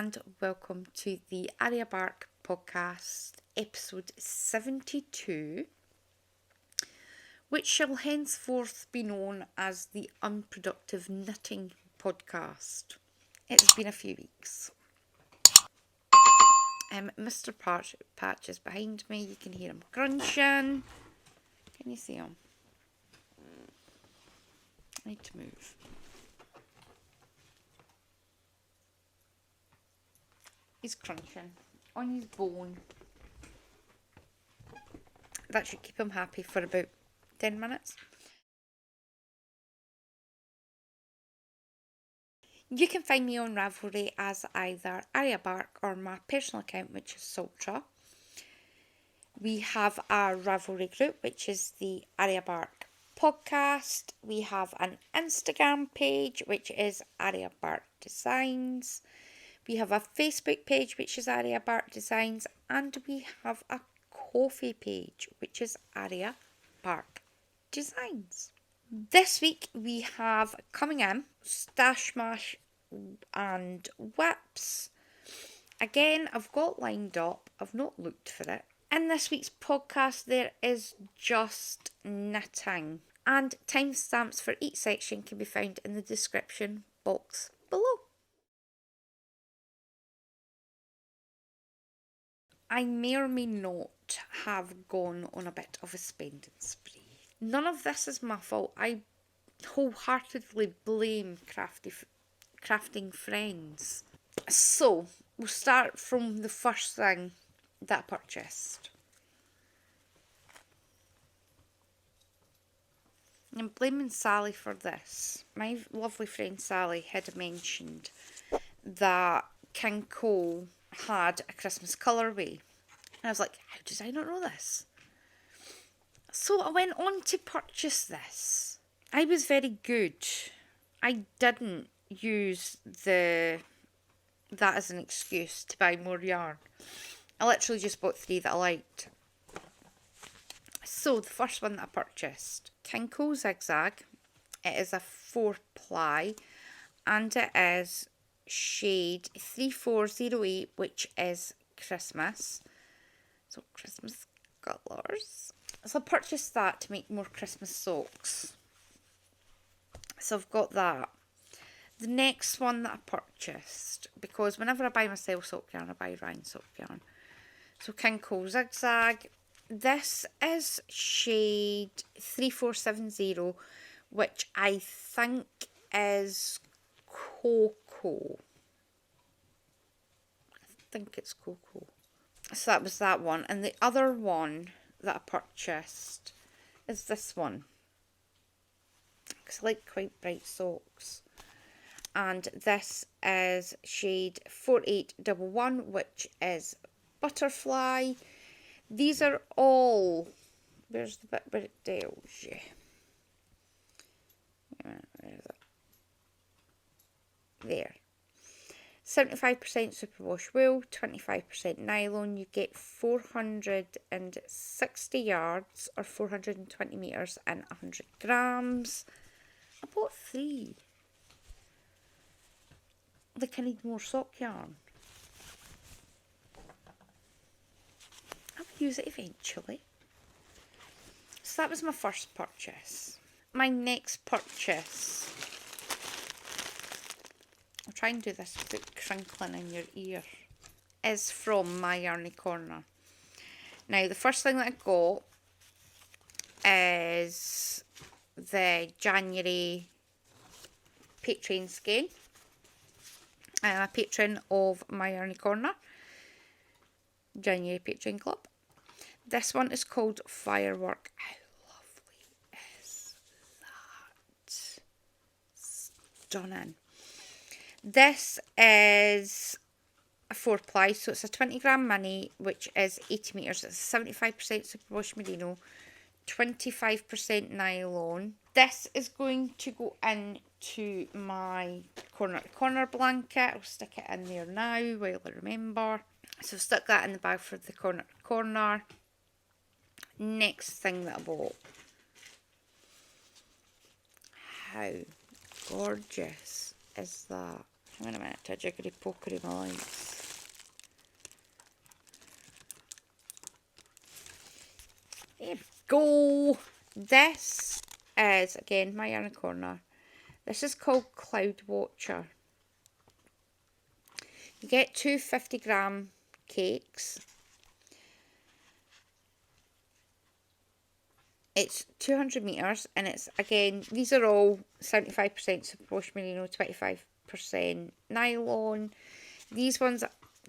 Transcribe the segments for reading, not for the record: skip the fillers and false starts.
and welcome to the Arya Bark Podcast, episode 72, which shall henceforth be known as the Unproductive Knitting Podcast. It's been a few weeks. Mr. Patch is behind me. You can hear him crunching. Can you see him? I need to move. He's crunching on his bone. That should keep him happy for about 10 minutes. You can find me on Ravelry as either Arya Bark or my personal account, which is Sultra. We have our Ravelry group, which is the Arya Bark Podcast. We have an Instagram page, which is Arya Bark Designs. We have a Facebook page, which is Arya Bark Designs. And we have a coffee page, which is Arya Bark Designs. This week we have coming in StashSmash and whips. Again, I've got lined up. I've not looked for it. In this week's podcast, there is just knitting. And timestamps for each section can be found in the description box below. I may or may not have gone on a bit of a spending spree. None of this is my fault. I wholeheartedly blame crafting friends. So, we'll start from the first thing that I purchased. I'm blaming Sally for this. My lovely friend Sally had mentioned that Cowl had a Christmas colourway. And I was like, how did I not know this? So I went on to purchase this. I was very good. I didn't use that as an excuse to buy more yarn. I literally just bought 3 that I liked. So the first one that I purchased, Cowl Zigzag. It is a 4-ply and it is shade 3408, which is Christmas. So Christmas colours. So I purchased that to make more Christmas socks. So I've got that. The next one that I purchased, because whenever I buy myself sock yarn, I buy Ryan sock yarn. So Cowl Zigzag. This is shade 3470, which I think is cocoa. I think it's cocoa. So that was that one. And the other one that I purchased is this one. Because I like quite bright socks. And this is shade 4811, which is Butterfly. These are all... Where's the bit where it tells you? Where is it? There. 75% superwash wool, 25% nylon. You get 460 yards or 420 metres and 100 grams. I bought 3. Like I need more sock yarn. I'll use it eventually. So that was my first purchase. My next purchase... I'll try and do this without crinkling in your ear. Is from YArny Corner. Now, the first thing that I got is the January Patreon skein. I'm a patron of YArny Corner. January Patreon Club. This one is called Firework. How lovely is that? Stunning. This is a 4-ply, so it's a 20 gram mini, which is 80 metres. It's 75% superwash merino, 25% nylon. This is going to go into my corner blanket. I'll stick it in there now while I remember. So I've stuck that in the bag for the corner. Next thing that I bought. How gorgeous is that? Hang on a minute, a jiggery pokery my legs. There we go. This is, again, my YArny Corner. This is called Cloud Watcher. You get 2 50-gram cakes. It's 200 metres, and it's, again, these are all 75% superwash merino, 25% nylon. These ones,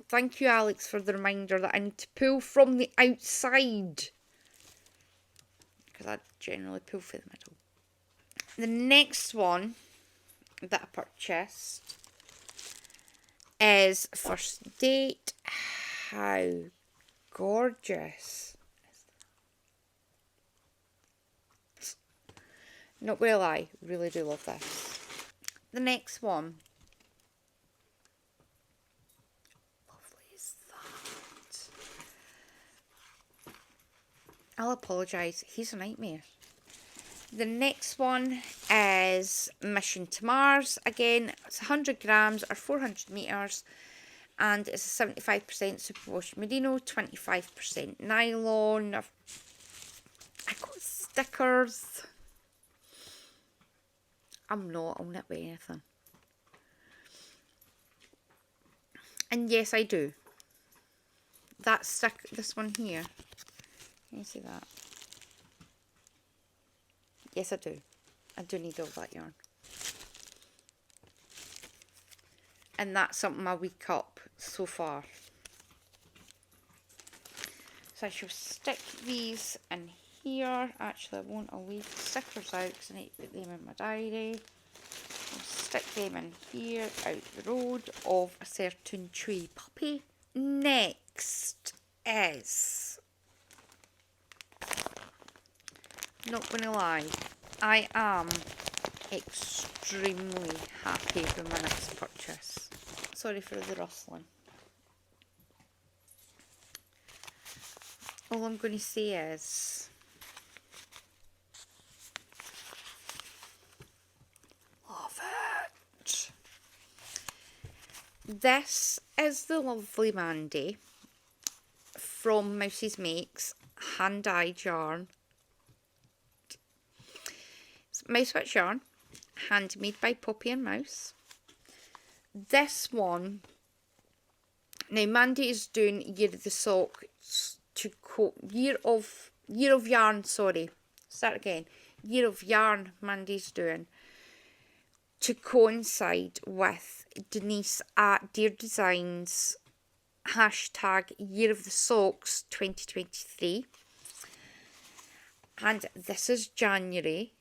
thank you Alex for the reminder that I need to pull from the outside, because I generally pull for the middle. The next one that I purchased is First Date. How gorgeous. Not gonna lie, really do love this. The next one. Lovely is that. I'll apologise, he's a nightmare. The next one is Mission to Mars. Again, it's 100 grams or 400 metres. And it's a 75% superwash merino, 25% nylon. I got stickers. I'm not, I'll knit with anything. And yes, I do. This one here. Can you see that? Yes, I do. I do need all that yarn. And that's something my week up so far. So I shall stick these in here. Actually, I won't. I'll leave the stickers out because I need to put them in my diary. I'll stick them in here, out the road of a certain tree puppy. Next is, not gonna lie, I am extremely happy with my next purchase. Sorry for the rustling. All I'm going to say is, love it. This is the lovely Mandy from Mouse's Makes hand-dyed yarn. It's Mouse Witch yarn, handmade by Poppy and Mouse. This one, now Mandy is doing Year of the Sock to Year of Yarn, sorry. Start again. Year of Yarn Mandy's doing to coincide with Denise at Dear Designs hashtag Year of the Socks 2023. And this is January.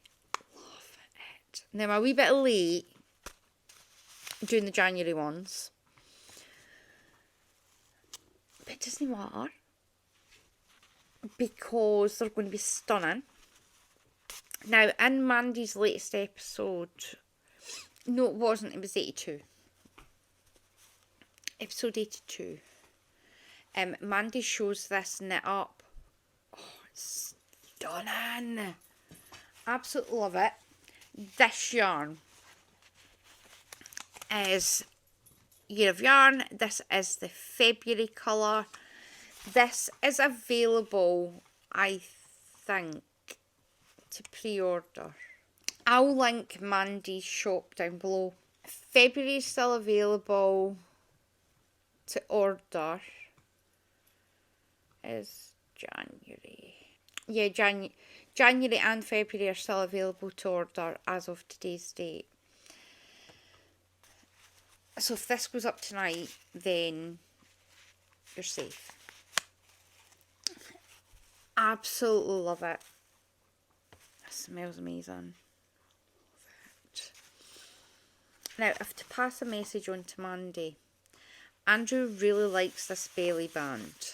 Love it. Now I'm a wee bit late doing the January ones, but it doesn't matter because they're going to be stunning. Now, in Mandy's latest episode, no, it wasn't, it was 82. Episode 82. Mandy shows this knit up. Oh, it's stunning. Absolutely love it. This yarn is Year of Yarn. This is the February colour. This is available, I think, to pre-order. I'll link Mandy's shop down below. February is still available to order. Is January. Yeah, January and February are still available to order as of today's date. So if this goes up tonight, then you're safe. Absolutely love it. It smells amazing. Love it. Now, if to pass a message on to Mandy, Andrew really likes this belly band.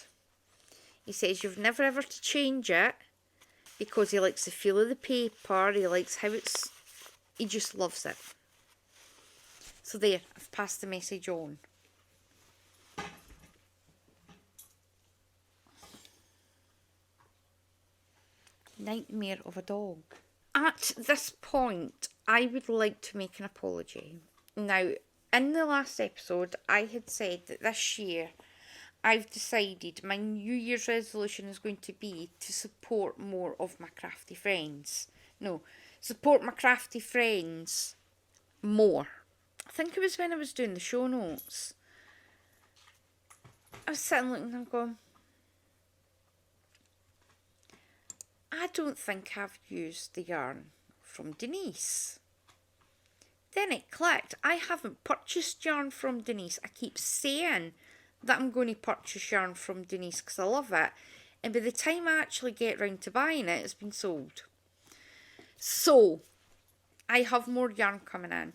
He says you've never ever to change it because he likes the feel of the paper, he likes how he just loves it. So there, I've passed the message on. Nightmare of a dog. At this point, I would like to make an apology. Now, in the last episode, I had said that this year I've decided my New Year's resolution is going to be to support more of my crafty friends. No, support my crafty friends more. I think it was when I was doing the show notes. I was sitting looking and going, I don't think I've used the yarn from Denise. Then it clicked. I haven't purchased yarn from Denise. I keep saying that I'm going to purchase yarn from Denise because I love it. And by the time I actually get round to buying it, it's been sold. So, I have more yarn coming in.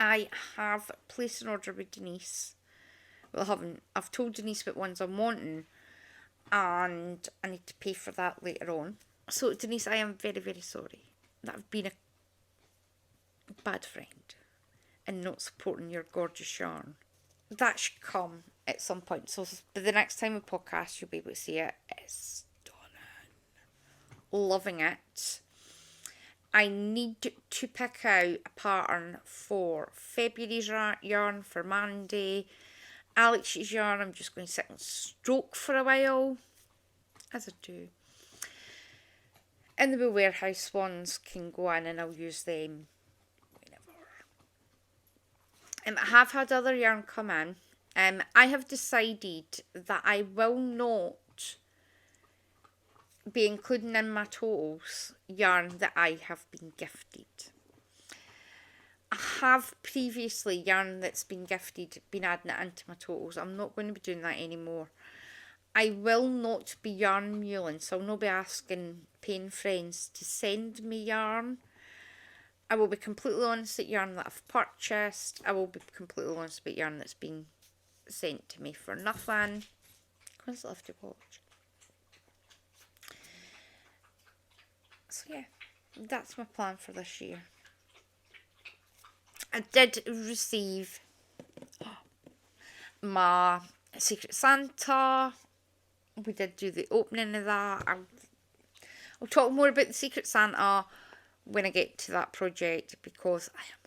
I have placed an order with Denise. Well, I haven't. I've told Denise what ones I'm wanting. And I need to pay for that later on. So, Denise, I am very, very sorry that I've been a bad friend and not supporting your gorgeous yarn. That should come at some point. So by the next time we podcast, you'll be able to see it. It's stunning. Loving it. I need to pick out a pattern for February's yarn for Mandy. Alex's yarn, I'm just going to sit and stroke for a while, as I do. And the warehouse ones can go in and I'll use them. I have had other yarn come in. I have decided that I will not be including in my totals yarn that I have been gifted. I have previously yarn that's been gifted, been adding it into my totals. I'm not going to be doing that anymore. I will not be yarn muling, so I'll not be asking paying friends to send me yarn. I will be completely honest at yarn that I've purchased. I will be completely honest about yarn that's been sent to me for nothing. Constantly have to watch. So yeah, that's my plan for this year. I did receive my Secret Santa. We did do the opening of that. I'll talk more about the Secret Santa when I get to that project because I am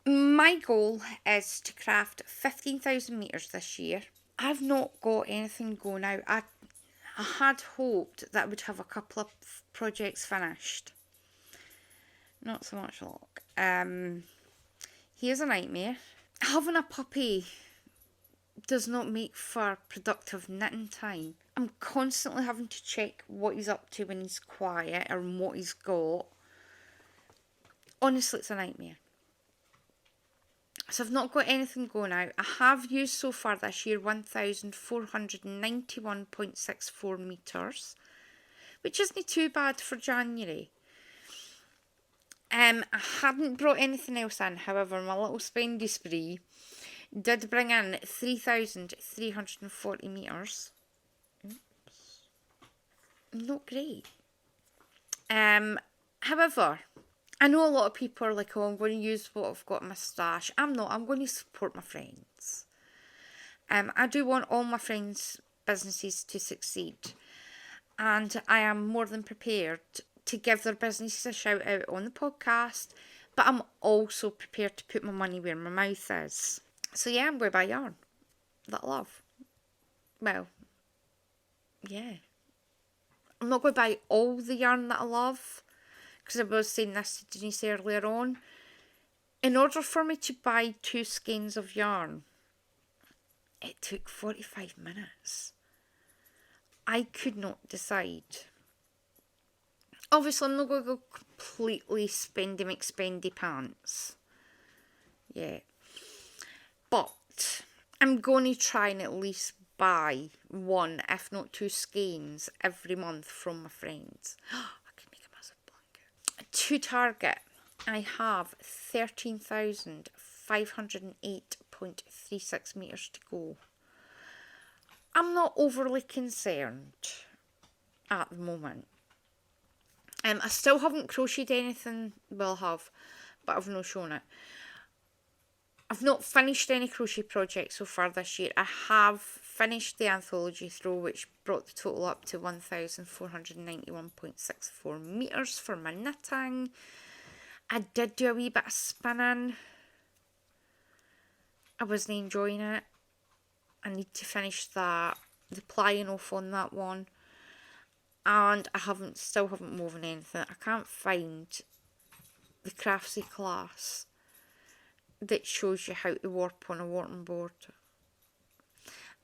loving it. My goal is to craft 15,000 metres this year. I've not got anything going out. I had hoped that I would have a couple of projects finished. Not so much luck. Here's a nightmare. Having a puppy does not make for productive knitting time. I'm constantly having to check what he's up to when he's quiet or what he's got. Honestly, it's a nightmare. So I've not got anything going out. I have used so far this year 1,491.64 metres, which isn't too bad for January. I hadn't brought anything else in, however, my little spendy spree did bring in 3,340 metres. Oops. Not great. However, I know a lot of people are like, oh, I'm going to use what I've got in my stash. I'm not. I'm going to support my friends. I do want all my friends' businesses to succeed. And I am more than prepared to give their businesses a shout out on the podcast. But I'm also prepared to put my money where my mouth is. So yeah, I'm going to buy yarn that I love. Well, yeah. I'm not going to buy all the yarn that I love. Because I was saying this to Denise earlier on. In order for me to buy 2 skeins of yarn, it took 45 minutes. I could not decide. Obviously, I'm not going to go completely spendy pants. Yeah. But I'm going to try and at least buy 1, if not 2 skeins every month from my friends. To target, I have 13,508.36 metres to go. I'm not overly concerned at the moment. I still haven't crocheted anything, well I have, but I've not shown it. I've not finished any crochet projects so far this year. I have finished the anthology throw, which brought the total up to 1,491.64 metres for my knitting. I did do a wee bit of spinning. I wasn't enjoying it. I need to finish that, the plying off on that one. And I still haven't woven anything. I can't find the Craftsy class that shows you how to warp on a warping board.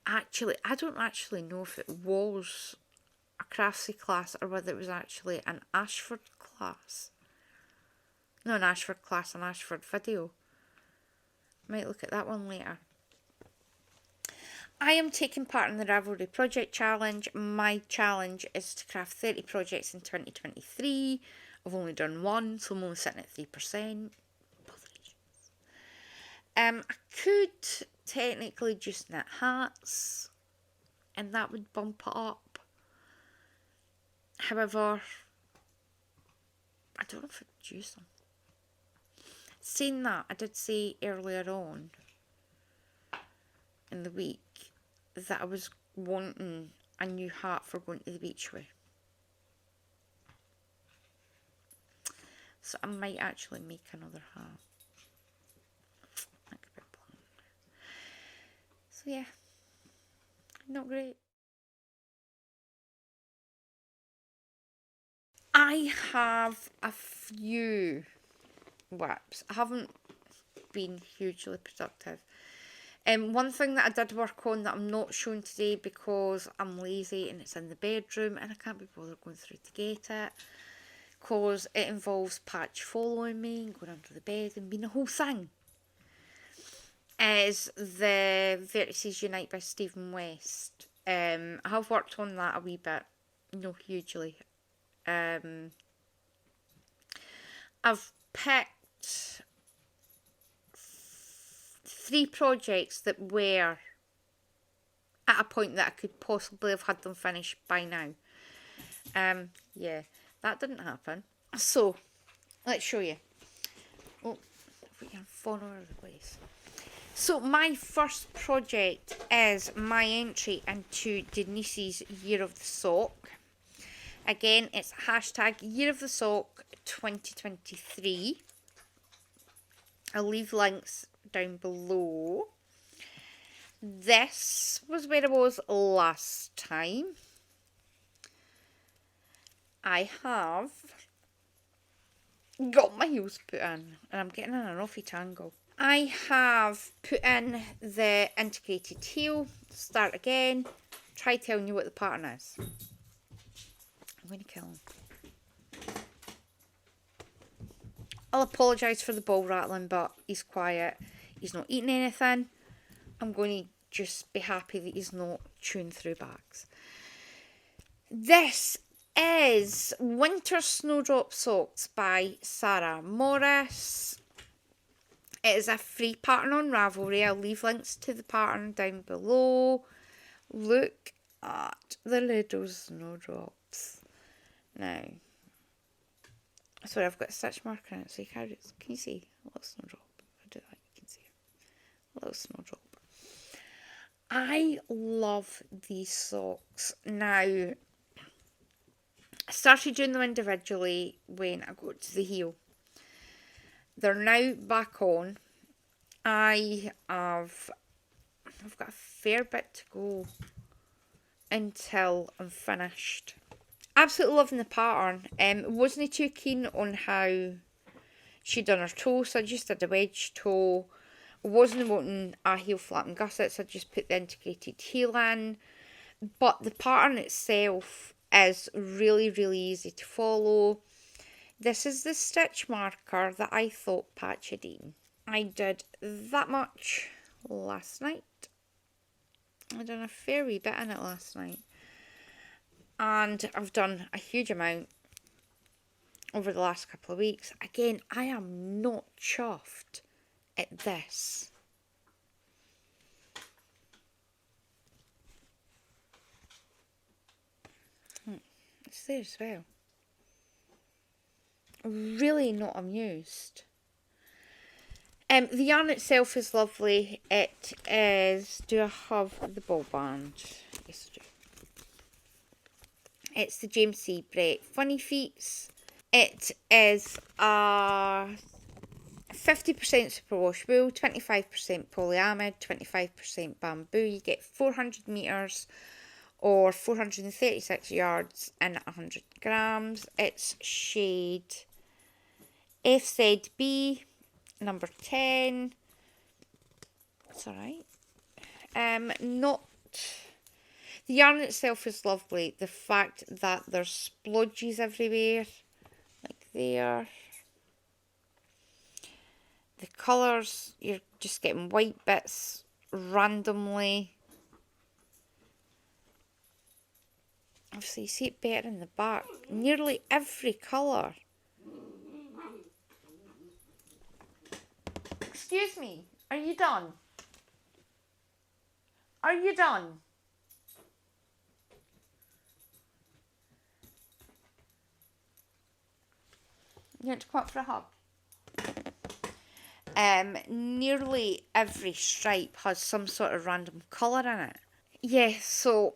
Actually, I don't actually know if it was a Craftsy class or whether it was actually an Ashford class. No, an Ashford class, an Ashford video. Might look at that one later. I am taking part in the Ravelry Project Challenge. My challenge is to craft 30 projects in 2023. I've only done one, so I'm only sitting at 3%. I could technically just knit hats, and that would bump it up. However, I don't know if I'd use them. Saying that, I did say earlier on in the week that I was wanting a new hat for going to the beach with. So I might actually make another hat. That could be a plan. So yeah, not great. I have a few WIPs. I haven't been hugely productive. One thing that I did work on that I'm not showing today because I'm lazy and it's in the bedroom and I can't be bothered going through to get it, because it involves Patch following me and going under the bed and being a whole thing, is the Vertices Unite by Stephen West. I have worked on that a wee bit, not hugely. I've picked 3 projects that were at a point that I could possibly have had them finished by now. Yeah, that didn't happen. So, let's show you. Oh, if we can fall all over the place. So, my first project is my entry into Denise's Year of the Sock. Again, it's hashtag Year of the Sock 2023. I'll leave links down below. This was where I was last time. I have got my heels put in and I'm getting in an awful tangle. I have put in the integrated heel. Start again. Try telling you what the pattern is. I'm going to kill him. I'll apologise for the ball rattling, but he's quiet. He's not eating anything. I'm going to just be happy that he's not chewing through bags. This is Winter Snowdrop Socks by Sara Morris. It is a free pattern on Ravelry. I'll leave links to the pattern down below. Look at the little snowdrops. Now, sorry, I've got a stitch marker in it, so can you see a little snowdrop? If I do that, you can see it. A little snowdrop. I love these socks. Now, I started doing them individually when I got to the heel. They're now back on. I've got a fair bit to go until I'm finished. Absolutely loving the pattern. Wasn't too keen on how she'd done her toe, so I just did a wedge toe. Wasn't wanting a heel flap and gusset, so I just put the integrated heel in. But the pattern itself is really, really easy to follow. This is the stitch marker that I thought Patch had eaten. I did that much last night. I done a fair wee bit in it last night. And I've done a huge amount over the last couple of weeks. Again, I am not chuffed at this. It's there as well. Really not amused. The yarn itself is lovely. It is... Do I have the ball band? Yes, I do. It's the James C. Brett Funny Feets. It is a 50% superwash wool, 25% polyamide, 25% bamboo. You get 400 metres or 436 yards in 100 grams. It's shade FZB, number 10. It's alright. Not... The yarn itself is lovely. The fact that there's splodges everywhere, like there. The colours, you're just getting white bits randomly. Obviously, you see it better in the back. Nearly every colour. Excuse me, are you done? Are you done? You want to come up for a hug? Nearly every stripe has some sort of random colour in it. Yeah, so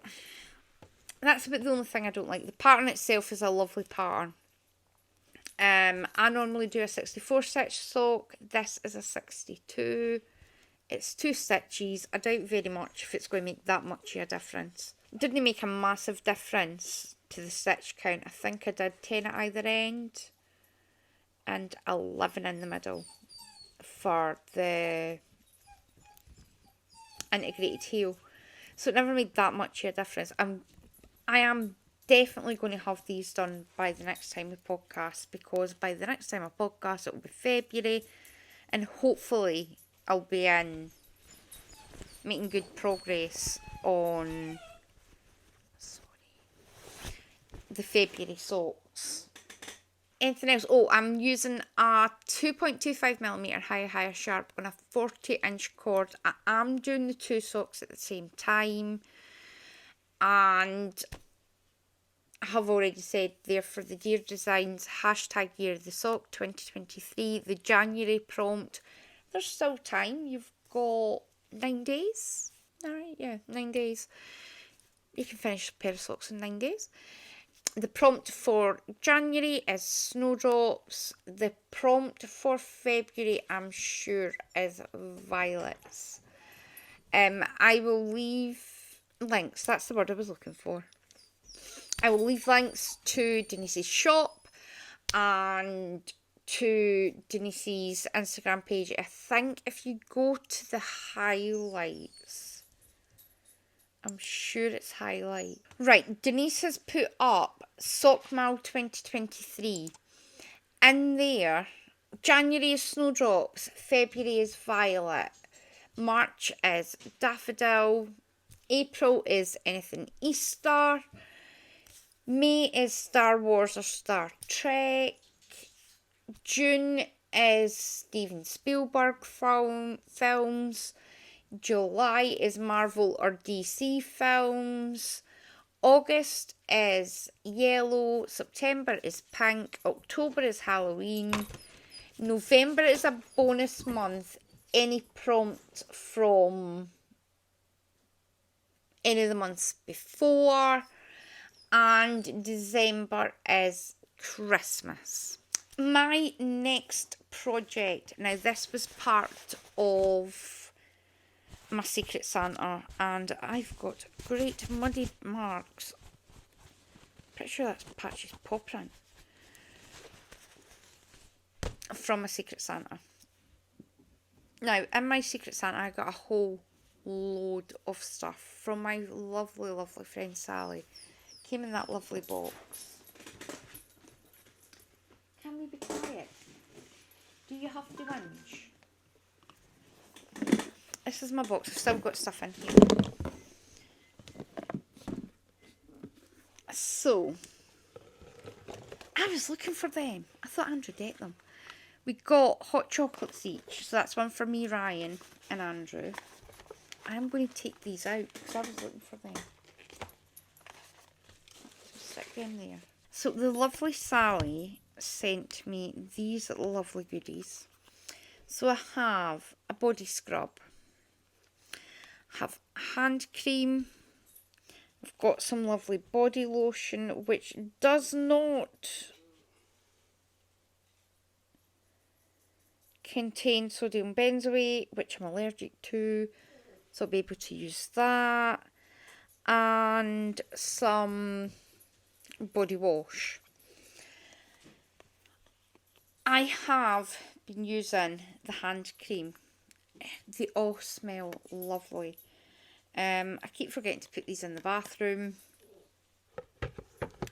that's about the only thing I don't like. The pattern itself is a lovely pattern. I normally do a 64 stitch sock. This is a 62. It's 2 stitches. I doubt very much if it's going to make that much of a difference. It didn't make a massive difference to the stitch count. I think I did 10 at either end and 11 in the middle for the integrated heel. So it never made that much of a difference. I am definitely going to have these done by the next time we podcast, because by the next time I podcast it will be February, and hopefully I'll be in making good progress on the February socks. Anything else? Oh, I'm using a 2.25mm higher sharp on a 40-inch cord. I am doing the 2 socks at the same time, and I have already said there for the Dear Designs hashtag Year of the Sock 2023, the January prompt. There's still time. You've got 9 days. Alright, yeah, 9 days. You can finish a pair of socks in 9 days. The prompt for January is Snowdrops. The prompt for February, I'm sure, is Violets. I will leave links. That's the word I was looking for. I will leave links to Denise's shop and to Denise's Instagram page. I think if you go to the highlights, I'm sure it's highlight. Right, Denise has put up Sock MAL 2023. In there, January is Snowdrops, February is Violet, March is Daffodil, April is anything Easter, May is Star Wars or Star Trek, June is Steven Spielberg films, July is Marvel or DC films, August is yellow, September is pink, October is Halloween, November is a bonus month, any prompt from any of the months before, and December is Christmas. My next project, now this was part of my Secret Santa, and I've got great muddy marks. Pretty sure that's Patchy's paw print from my Secret Santa. Now, in my Secret Santa, I got a whole load of stuff from my lovely, lovely friend Sally. Came in that lovely box. Can we be quiet? Do you have to whinge? This is my box. I've still got stuff in here. So, I was looking for them. I thought Andrew'd get them. We got hot chocolates each. So that's one for me, Ryan, and Andrew. I'm going to take these out because I was looking for them. Just stick them there. So the lovely Sally sent me these lovely goodies. So I have a body scrub, I have hand cream, I've got some lovely body lotion which does not contain sodium benzoate, which I'm allergic to, so I'll be able to use that, and some body wash. I have been using the hand cream. They all smell lovely. I keep forgetting to put these in the bathroom,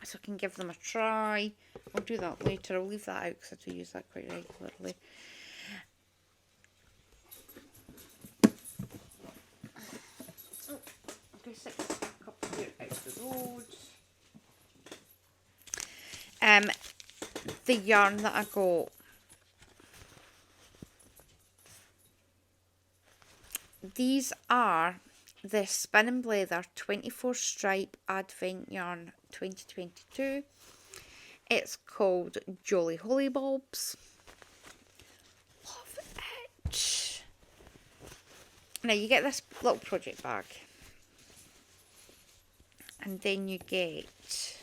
so I can give them a try. I'll do that later. I'll leave that out because I do use that quite regularly. I'm going to set this back up here out the road. The yarn that I got. These are the Spin and Blether 24 Stripe Advent Yarn 2022. It's called Jolly Holly Bulbs. Love it. Now you get this little project bag. And then you get,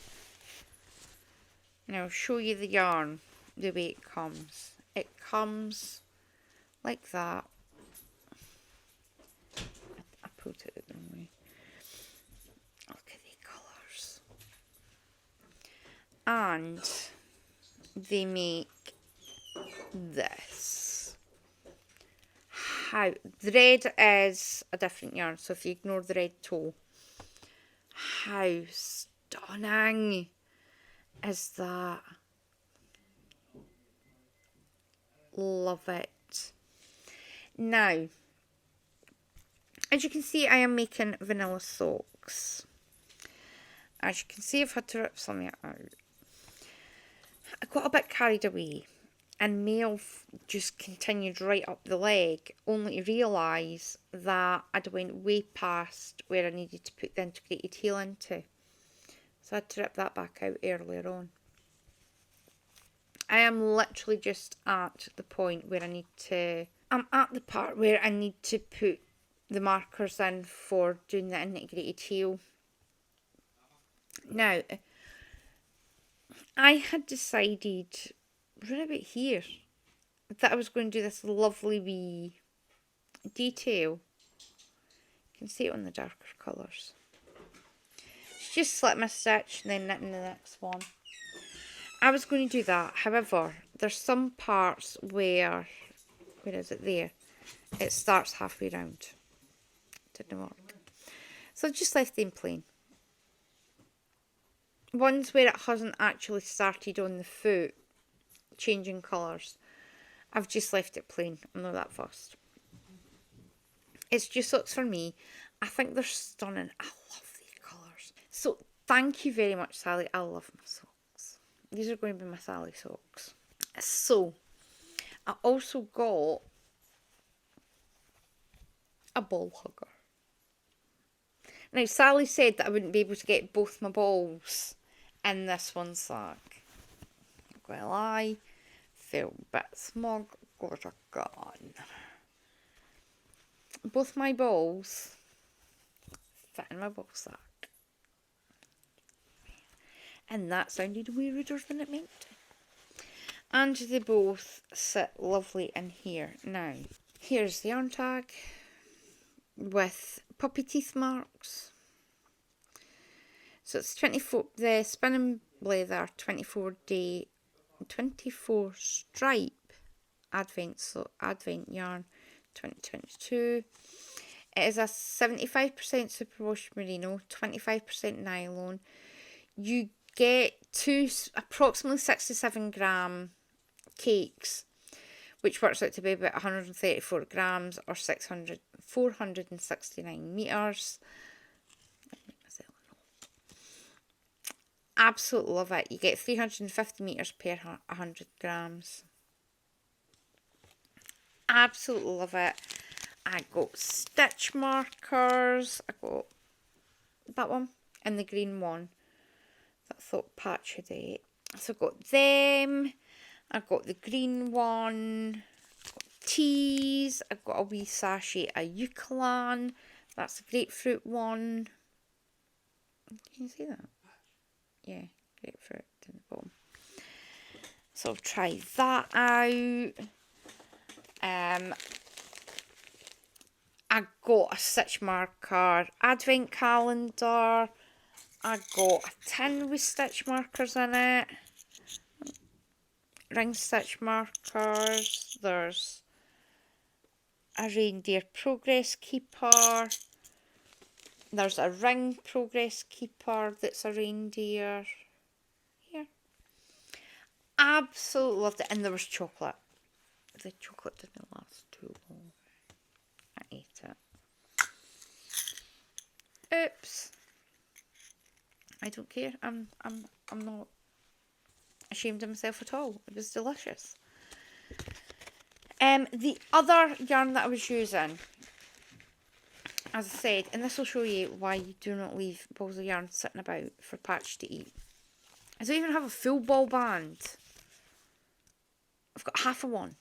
and I'll show you the yarn, the way it comes. It comes like that. I pulled it the wrong way. Look at the colours. And they make this. How the red is a different yarn, so if you ignore the red toe, how stunning is that? Love it. Now, as you can see, I am making vanilla socks. As you can see, I've had to rip some out. I got a bit carried away and mail just continued right up the leg, only to realise that I'd went way past where I needed to put the integrated heel into. So I had to rip that back out earlier on. I am literally just at the point where I'm at the part where I need to put the markers in for doing the integrated heel. Now, I had decided right about here that I was going to do this lovely wee detail. You can see it on the darker colours. Just slip my stitch and then knitting the next one. I was going to do that, however, there's some parts where is it there? It starts halfway round. Didn't work. So I just left them plain. Ones where it hasn't actually started on the foot, changing colours, I've just left it plain. I'm not that fussed. It's just socks for me. I think they're stunning. I love these colours. So thank you very much, Sally. I love my socks. These are going to be my Sally socks. So I also got a ball hugger. Now Sally said that I wouldn't be able to get both my balls in this one sack. Well, I felt a bit smug because I gone. Both my balls fit in my ball sack. And that sounded weirder than it meant to. And they both sit lovely in here. Now, here's the yarn tag with puppy teeth marks. So it's 24, the Spin and Blether 24 stripe advent yarn 2022. It is a 75% superwash merino, 25% nylon. You get approximately 67 gram cakes, which works out to be about 134 grams or 469 meters. Absolutely love it. You get 350 meters per 100 grams. Absolutely love it. I got stitch markers. I got that one and the green one that I thought Patch had ate. So I got them. I got the green one. Got teas. I've got a wee sachet of McLochlainn. That's a grapefruit one. Can you see that? Yeah, grapefruit in the bottom. So I'll try that out. I got a stitch marker advent calendar. I got a tin with stitch markers in it. Ring stitch markers. There's a reindeer progress keeper. There's a ring progress keeper that's a reindeer. Here. Absolutely loved it. And there was chocolate. The chocolate didn't last too long. I ate it. Oops. I don't care. I'm not ashamed of myself at all. It was delicious. The other yarn that I was using, as I said, and this will show you why you do not leave balls of yarn sitting about for Patch to eat. I don't even have a full ball band. I've got half of one.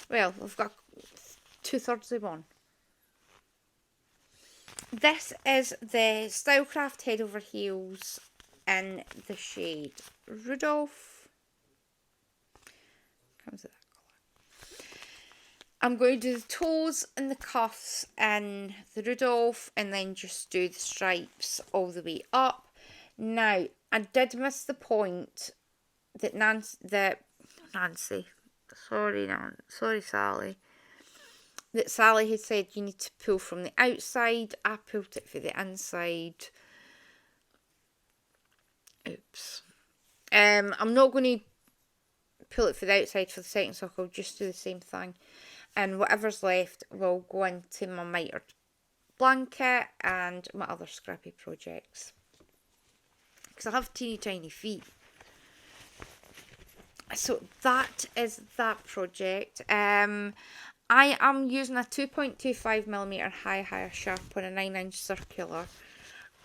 Well, I've got 2/3 of one. This is the Stylecraft Head Over Heels in the shade Rudolph. Comes with that colour. I'm going to do the toes and the cuffs in the Rudolph and then just do the stripes all the way up. Now, I did miss the point that Sally. That Sally had said you need to pull from the outside. I pulled it for the inside. Oops. I'm not going to pull it for the outside for the second sock. I'll just do the same thing. And whatever's left will go into my mitered blanket and my other scrappy projects. Because I have teeny tiny feet. So that is that project. I am using a 2.25mm high sharp on a 9-inch circular.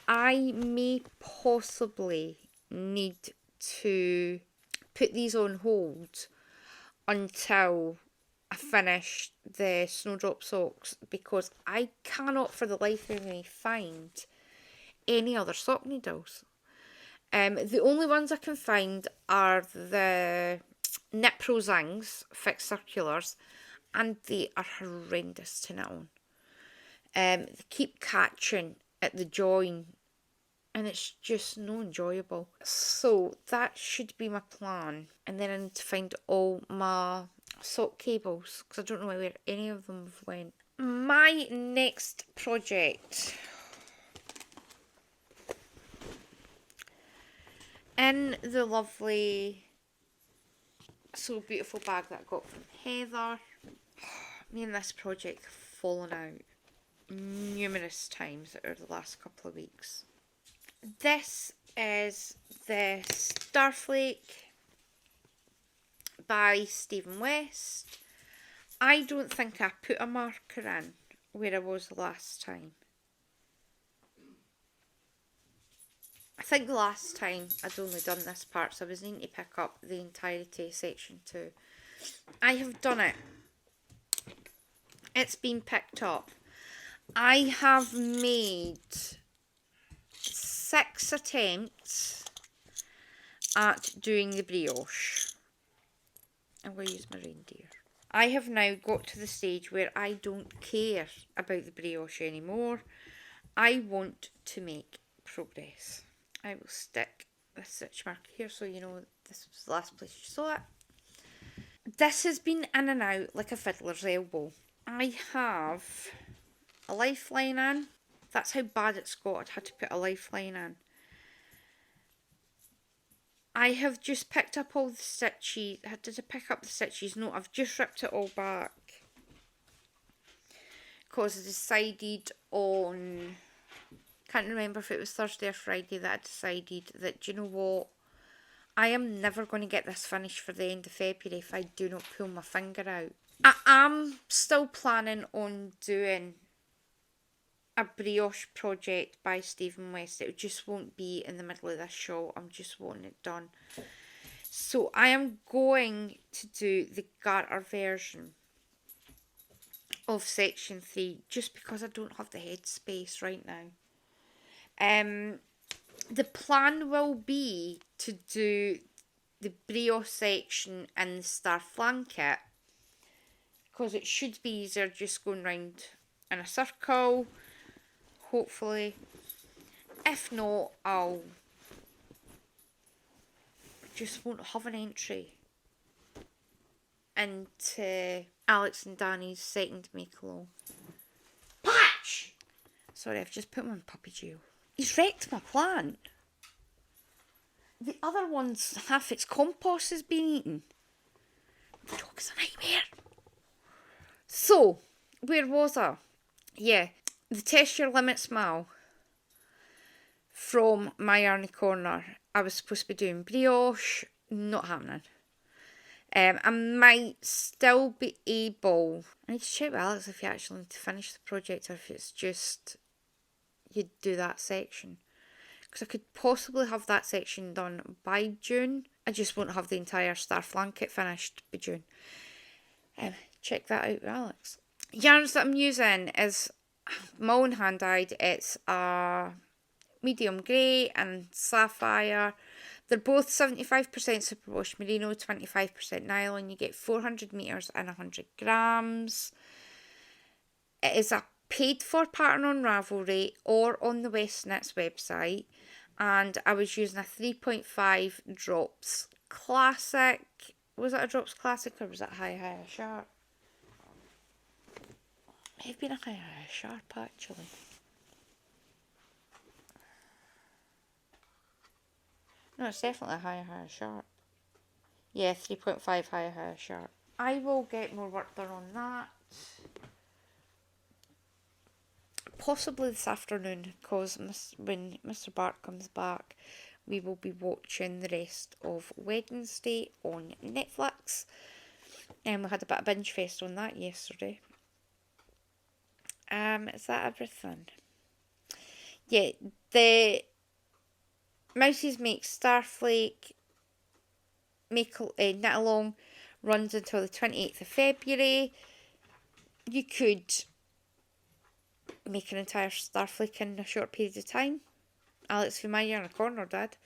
I may possibly need to put these on hold until I finish the Snowdrop socks because I cannot for the life of me find any other sock needles. The only ones I can find are the Knit Pro Zings fixed circulars, and they are horrendous to knit on. They keep catching at the join, and it's just no enjoyable. So that should be my plan. And then I need to find all my sock cables, because I don't know where any of them have went. My next project, in the lovely So Beautiful bag that I got from Heather. Me and this project have fallen out numerous times over the last couple of weeks. This is the Starflake by Stephen West. I don't think I put a marker in where I was the last time. I think the last time I'd only done this part, so I was needing to pick up the entirety of section 2. I have done it. It's been picked up. I have made 6 attempts at doing the brioche. I'm going to use my reindeer. I have now got to the stage where I don't care about the brioche anymore. I want to make progress. I will stick this stitch marker here so you know this was the last place you saw it. This has been in and out like a fiddler's elbow. I have a lifeline in. That's how bad it's got. I'd had to put a lifeline in. I have just picked up all the stitches. Did I pick up the stitches? No, I've just ripped it all back. Because I decided on... Can't remember if it was Thursday or Friday that I decided that, do you know what? I am never going to get this finished for the end of February if I do not pull my finger out. I am still planning on doing a brioche project by Stephen West. It just won't be in the middle of this show. I'm just wanting it done. So I am going to do the garter version of section 3 just because I don't have the headspace right now. The plan will be to do the brew section in the Starflake kit because it should be easier just going round in a circle, hopefully. If not, I'll just won't have an entry into Alex and Danny's second make-along. Patch! Sorry, I've just put him on puppy jail. He's wrecked my plant. The other one's half its compost has been eaten. The dog is a nightmare. So, where was I? Yeah, the Test Your Limits MAL from YArny Corner. I was supposed to be doing brioche, not happening. I might still be able. I need to check with Alex if you actually need to finish the project or if it's just you do that section. Because I could possibly have that section done by June. I just won't have the entire Starflake kit finished by June. Check that out with Alex. Yarns that I'm using is my own hand dyed. It's a medium grey and sapphire. They're both 75% superwash merino, 25% nylon. You get 400 metres and 100 grams. It is a paid for pattern on Ravelry or on the West Knits website. And I was using a 3.5 drops classic. Was it a drops classic or was it higher sharp? It may have been a higher sharp actually. No, it's definitely a higher sharp. Yeah, 3.5 higher sharp. I will get more work done on that. Possibly this afternoon, because when Mr. Bark comes back, we will be watching the rest of Wednesday on Netflix. And we had a bit of binge fest on that yesterday. Is that everything? Yeah, the Mouses make Starflake, knit along, runs until the 28th of February. You could make an entire Starflake in a short period of time. Alex from YArny Corner did.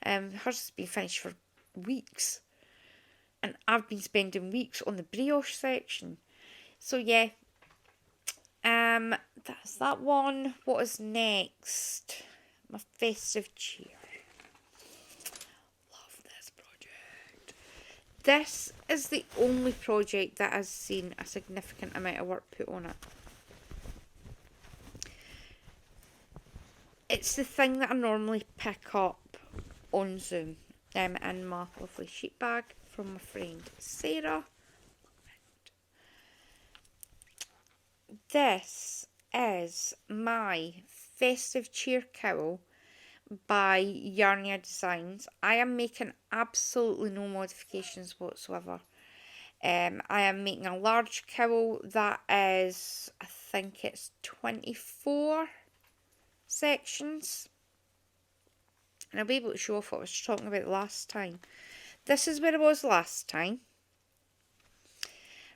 Hers has been finished for weeks. And I've been spending weeks on the brioche section. So yeah. That's that one. What is next? My festive cheer. Love this project. This is the only project that has seen a significant amount of work put on it. It's the thing that I normally pick up on Zoom in my lovely sheet bag from my friend Sara. This is my festive cheer cowl by Yarnia Designs. I am making absolutely no modifications whatsoever. I am making a large cowl that is, I think it's 24 sections. And I'll be able to show off what I was talking about last time. This is where I was last time.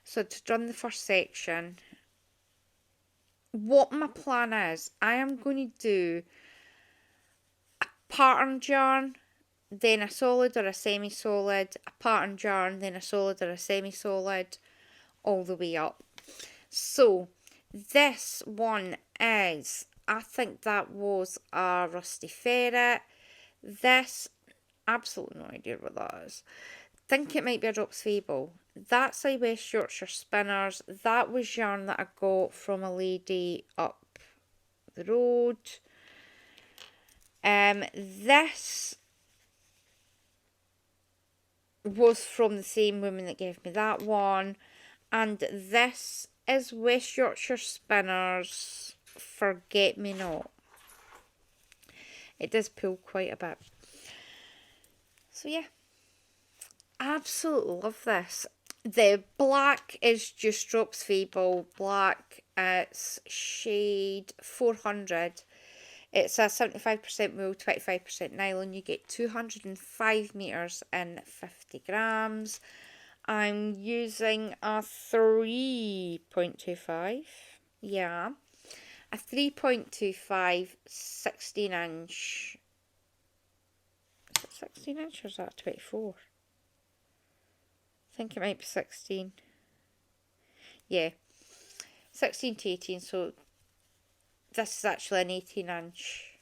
So to run the first section, what my plan is, I am going to do a pattern yarn, then a solid or a semi-solid, a pattern yarn, then a solid or a semi-solid, all the way up. So this one is, I think that was a rusty ferret. This, absolutely no idea what that is. Think it might be a drops fable. That's a West Yorkshire Spinners. That was yarn that I got from a lady up the road. This was from the same woman that gave me that one. And this is West Yorkshire Spinners Forget Me Not. It does pull quite a bit. So yeah, absolutely love this. The black is just Drops Fable Black. It's shade 400. It's a 75% wool, 25% nylon. You get 205 metres in 50 grams. I'm using a 3.25. Yeah. A 3.25 16 inch. Is it 16 inch or is that 24? I think it might be 16. Yeah. 16 to 18. So this is actually an 18 inch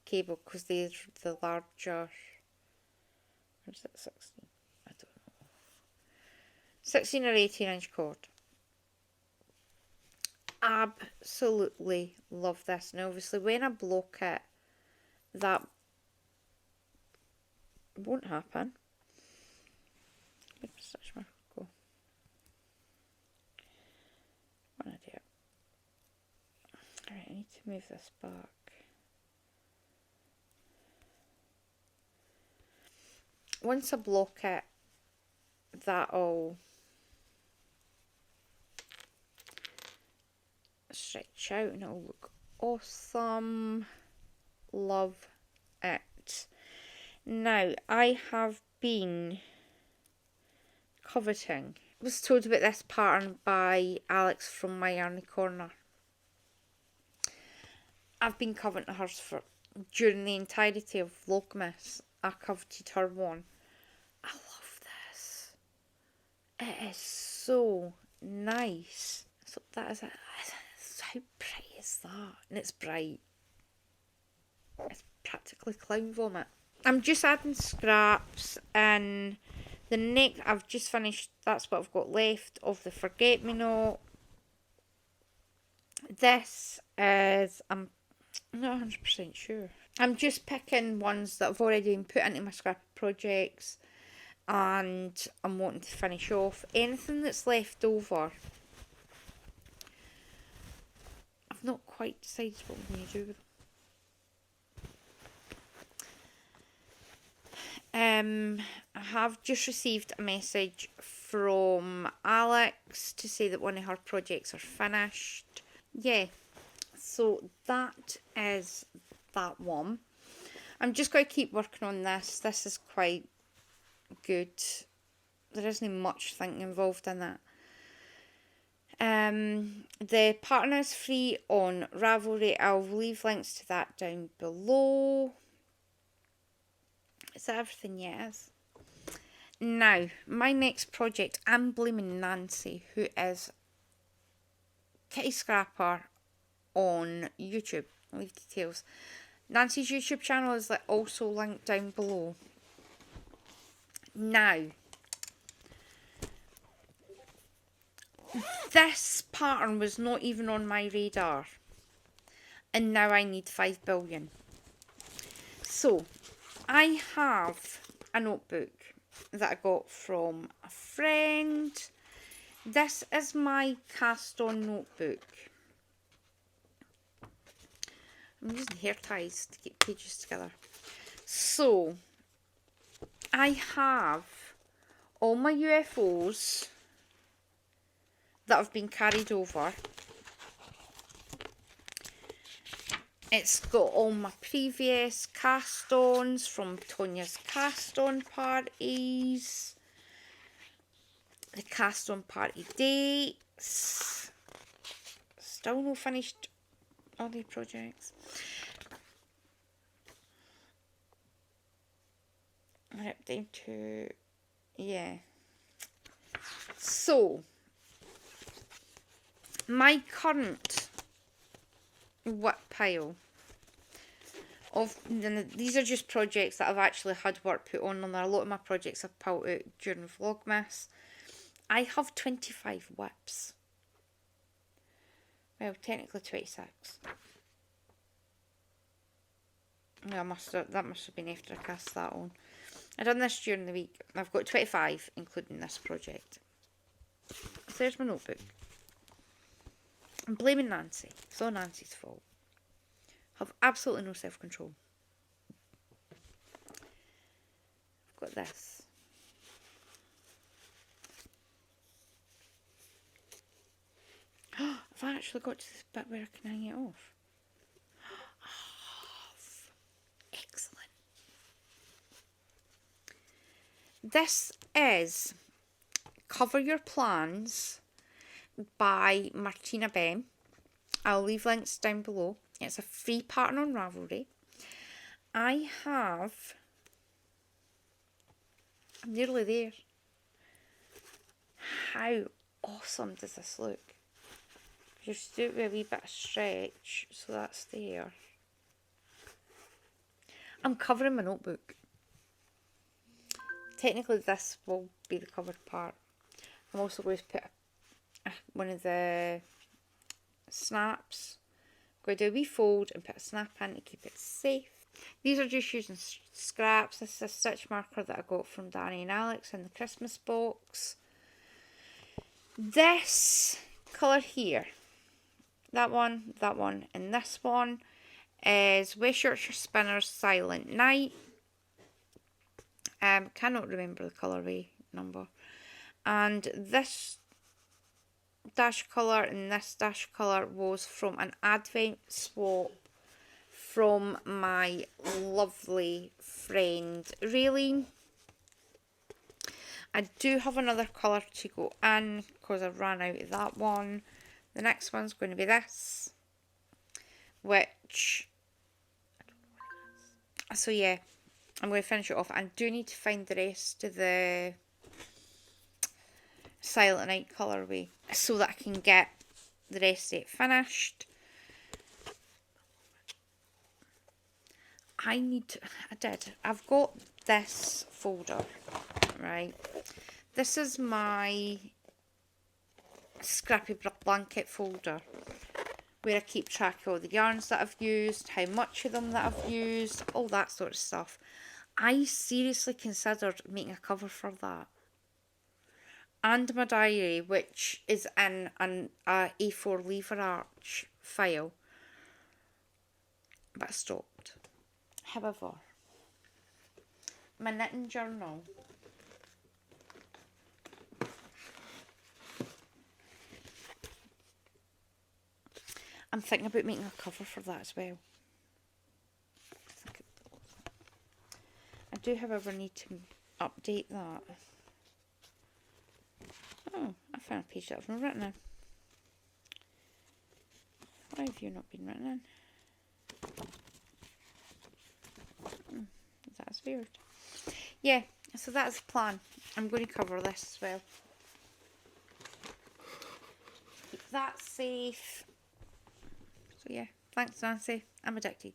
cable because they're the larger. Or is it 16? I don't know. 16 or 18 inch cord. Absolutely love this. Now obviously when I block it, that won't happen. Where did StashSmash go? One idea. Alright, I need to move this back. Once I block it, that'll stretch out and it'll look awesome. Love it. Now, I have been coveting. I was told about this pattern by Alex from YArny Corner. I've been coveting hers for during the entirety of Vlogmas. I coveted her one. I love this. It is so nice. So that is it. How pretty is that? And it's bright. It's practically clown vomit. I'm just adding scraps and the next I've just finished. That's what I've got left of the Forget Me Not. This is I'm not 100% sure. I'm just picking ones that I've already been put into my scrap projects and I'm wanting to finish off. Anything that's left over, I've not quite decided what I'm going to do with them. I have just received a message from Alex to say that one of her projects are finished. Yeah, so that is that one. I'm just going to keep working on this. This is quite good. There isn't much thinking involved in that. The pattern is free on Ravelry. I'll leave links to that down below. Is that everything? Yes. Now, my next project, I'm blaming Nancy, who is Kitty Scrapper on YouTube. I'll leave details. Nancy's YouTube channel is also linked down below. Now, this pattern was not even on my radar. And now I need 5 billion. So, I have a notebook that I got from a friend. This is my cast-on notebook. I'm using hair ties to get pages together. So, I have all my UFOs that have been carried over. It's got all my previous cast-ons from Tonya's cast-on parties. The cast-on party dates. Still no finished all the projects. Right, down to, yeah. So, my current WIP pile of, these are just projects that I've actually had work put on them. A lot of my projects I've pulled out during Vlogmas. I have 25 WIPs. Well, technically 26. Yeah, that must have been after I cast that on. I done this during the week. I've got 25, including this project. So there's my notebook. I'm blaming Nancy. It's all Nancy's fault. I have absolutely no self-control. I've got this. I've actually got to this bit where I can hang it off. This is Cover Your Plans by Martina Behm. I'll leave links down below. It's a free pattern on Ravelry. I'm nearly there. How awesome does this look? Just do it with a wee bit of stretch, so that's there. I'm covering my notebook. Technically this will be the covered part. I'm also going to put one of the snaps. I'm going to do a wee fold and put a snap in to keep it safe. These are just using scraps. This is a stitch marker that I got from Danny and Alex in the Christmas box. This colour here, that one, and this one is West Yorkshire Spinners Silent Night. Cannot remember the colourway number. And this dash colour and this dash colour was from an advent swap from my lovely friend Raylene. I do have another colour to go in because I've ran out of that one. The next one's going to be this, which, so yeah, I'm going to finish it off. I do need to find the rest of the Silent Night colourway so that I can get the rest of it finished. I've got this folder, right? This is my scrappy blanket folder where I keep track of all the yarns that I've used, how much of them that I've used, all that sort of stuff. I seriously considered making a cover for that. And my diary, which is in an A4 lever arch file. But I stopped. However, my knitting journal, I'm thinking about making a cover for that as well. I do, however, need to update that. Oh, I found a page that I've not written in. Why have you not been written in? That's weird. Yeah, so that's the plan. I'm going to cover this as well. Keep that safe. So yeah, thanks Nancy. I'm addicted.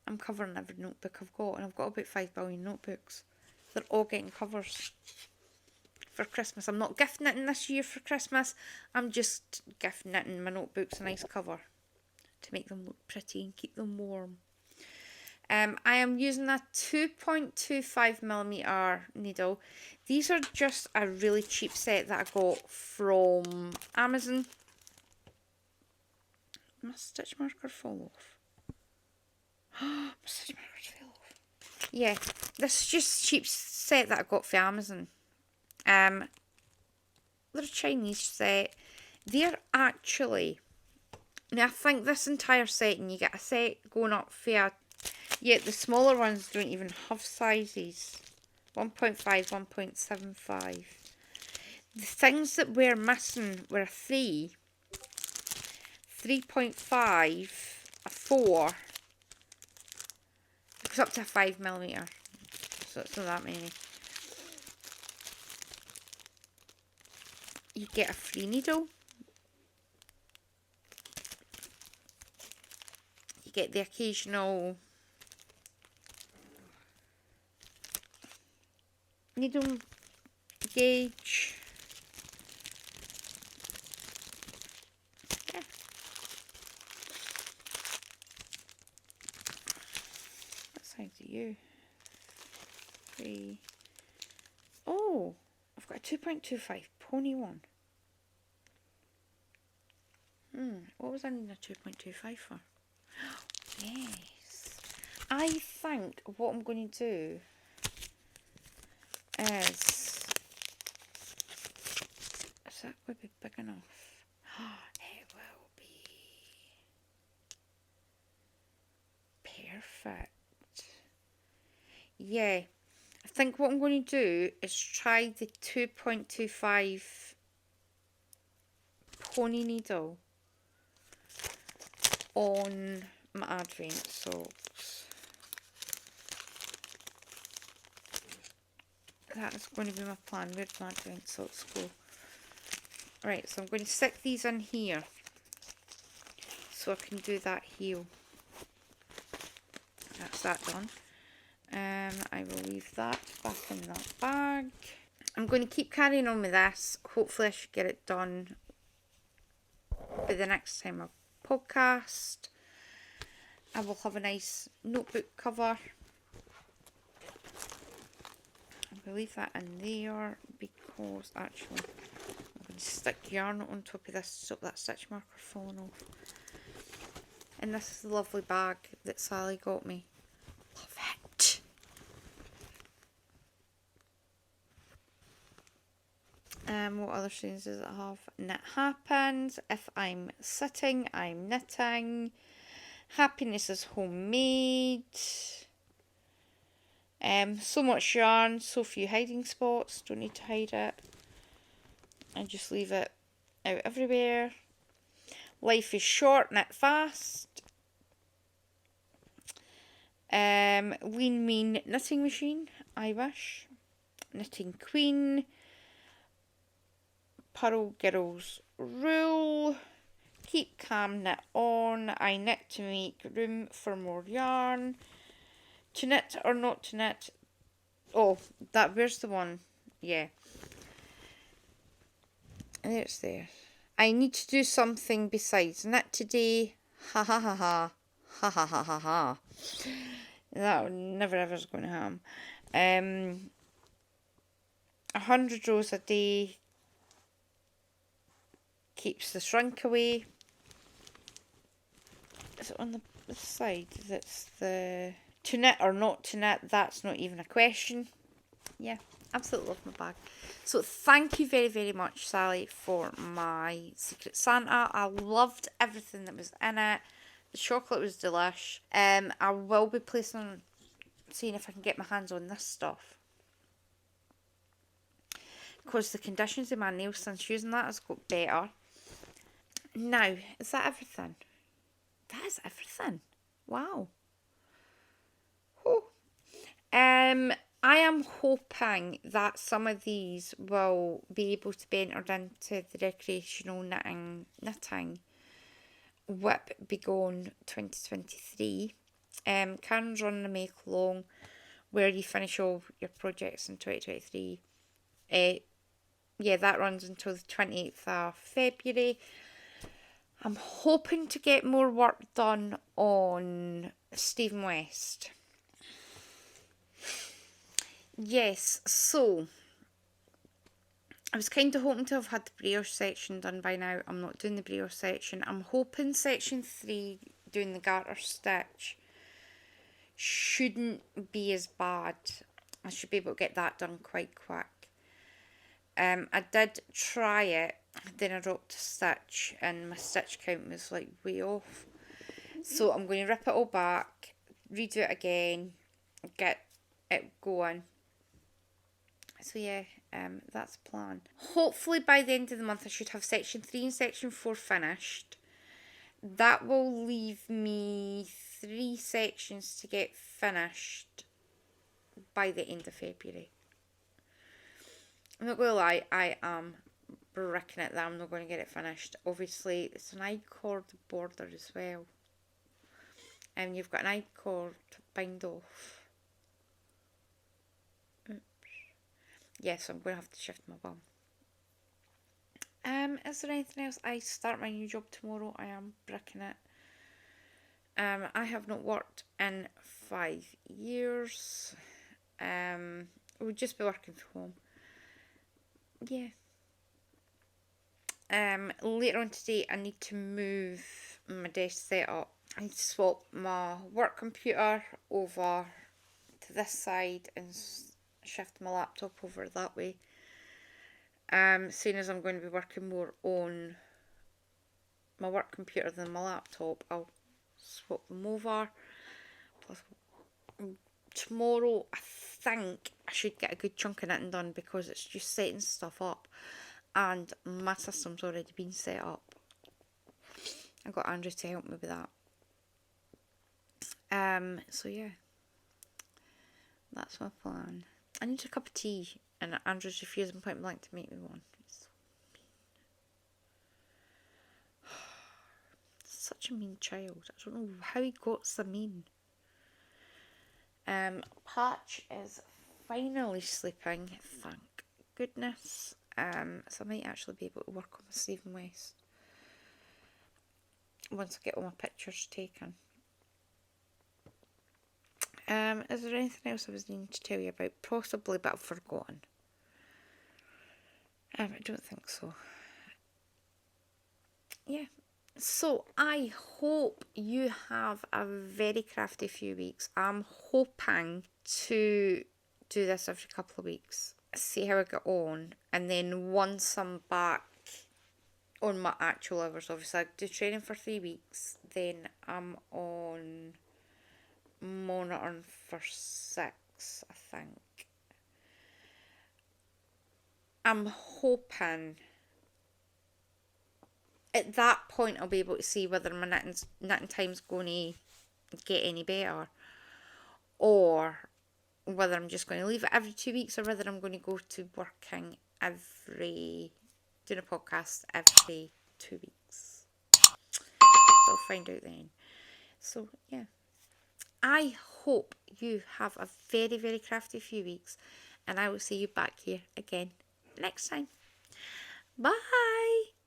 I'm covering every notebook I've got, and I've got about 5 billion notebooks. They're all getting covers for Christmas. I'm not gift knitting this year for Christmas. I'm just gift knitting my notebooks a nice cover to make them look pretty and keep them warm. I am using a 2.25mm needle. These are just a really cheap set that I got from Amazon. My stitch marker fall off. My stitch marker fell off. Yeah, this is just a cheap set that I got from Amazon. They're a Chinese set. They're actually, now I think this entire set, and you get a set going up for, yet the smaller ones don't even have sizes. 1.5, 1.75. The things that we're missing were a 3, 3.5, a 4. It goes up to a 5mm. So it's not that many. You get a free needle. You get the occasional needle gauge. Yeah. What size are you? 3. Oh, I've got a 2.25 pony one. What was I needing a 2.25 for? Yes. I think what I'm going to do is that going to be big enough? It will be. Perfect. Yeah. I think what I'm going to do is try the 2.25 pony needle on my Advent socks. That is going to be my plan. Where'd my Advent socks go? Right, so I'm going to stick these in here so I can do that heel. That's that done. I will leave that back in that bag. I'm going to keep carrying on with this. Hopefully I should get it done by the next time I podcast. I will have a nice notebook cover. I'll leave that in there because actually I'm going to stick yarn on top of this to stop that stitch marker falling off. And this is the lovely bag that Sally got me. Love it. What other things does it have? Knit happens. If I'm sitting, I'm knitting. Happiness is homemade. So much yarn, so few hiding spots. Don't need to hide it. I just leave it out everywhere. Life is short, knit fast. Lean Mean Knitting Machine, I wish. Knitting Queen. Purl Girls Rule. Keep calm, knit on. I knit to make room for more yarn. To knit or not to knit. Oh, where's the one? Yeah. And there it's there. I need to do something besides knit today. Ha ha ha ha. Ha ha ha ha ha. That never ever is going to happen. 100 rows a day keeps the shrink away. Is it on the side? That's the to knit or not to knit. That's not even a question. Yeah, absolutely love my bag. So thank you very, very much, Sally, for my Secret Santa. I loved everything that was in it. The chocolate was delish. I will be seeing if I can get my hands on this stuff. Because the conditions in my nails since using that has got better. Now, is that everything? That is everything. Wow. Oh. I am hoping that some of these will be able to be entered into the recreational knitting whip Begone 2023. Karen's running a McLochlainn where you finish all your projects in 2023. Yeah, that runs until the 28th of February. I'm hoping to get more work done on Stephen West. Yes, so I was kind of hoping to have had the brioche section done by now. I'm not doing the brioche section. I'm hoping section 3, doing the garter stitch, shouldn't be as bad. I should be able to get that done quite quick. I did try it, then I dropped a stitch and my stitch count was like way off. So I'm going to rip it all back, redo it again, get it going. So yeah, that's the plan. Hopefully by the end of the month I should have section 3 and section 4 finished. That will leave me 3 sections to get finished by the end of February. I'm not going to lie, I am bricking it that I'm not going to get it finished. Obviously, it's an I-cord border as well. And you've got an I-cord bind off. Oops. Yes, I'm going to have to shift my bum. Is there anything else? I start my new job tomorrow. I am bricking it. I have not worked in 5 years. We'll just be working from home. Yeah. Later on today, I need to move my desk setup. I need to swap my work computer over to this side and shift my laptop over that way. Seeing as I'm going to be working more on my work computer than my laptop, I'll swap them over. Plus, tomorrow, I think I should get a good chunk of knitting done because it's just setting stuff up. And my system's already been set up. I got Andrew to help me with that. So yeah, that's my plan. I need a cup of tea, and Andrew's refusing point blank to make me one. It's such a mean child. I don't know how he got so mean. Patch is finally sleeping, thank goodness. So I might actually be able to work on my Stephen West once I get all my pictures taken. Is there anything else I was needing to tell you about? Possibly, but I've forgotten. I don't think so. Yeah. So I hope you have a very crafty few weeks. I'm hoping to do this every couple of weeks. See how I get on. And then once I'm back on my actual hours, obviously I do training for 3 weeks. Then I'm on monitoring for 6, I think. I'm hoping at that point I'll be able to see whether my knitting time's going to get any better, or whether I'm just going to leave it every 2 weeks, or whether I'm going to go to working doing a podcast every 2 weeks. So I'll find out then. So yeah, I hope you have a very, very crafty few weeks, and I will see you back here again next time. Bye!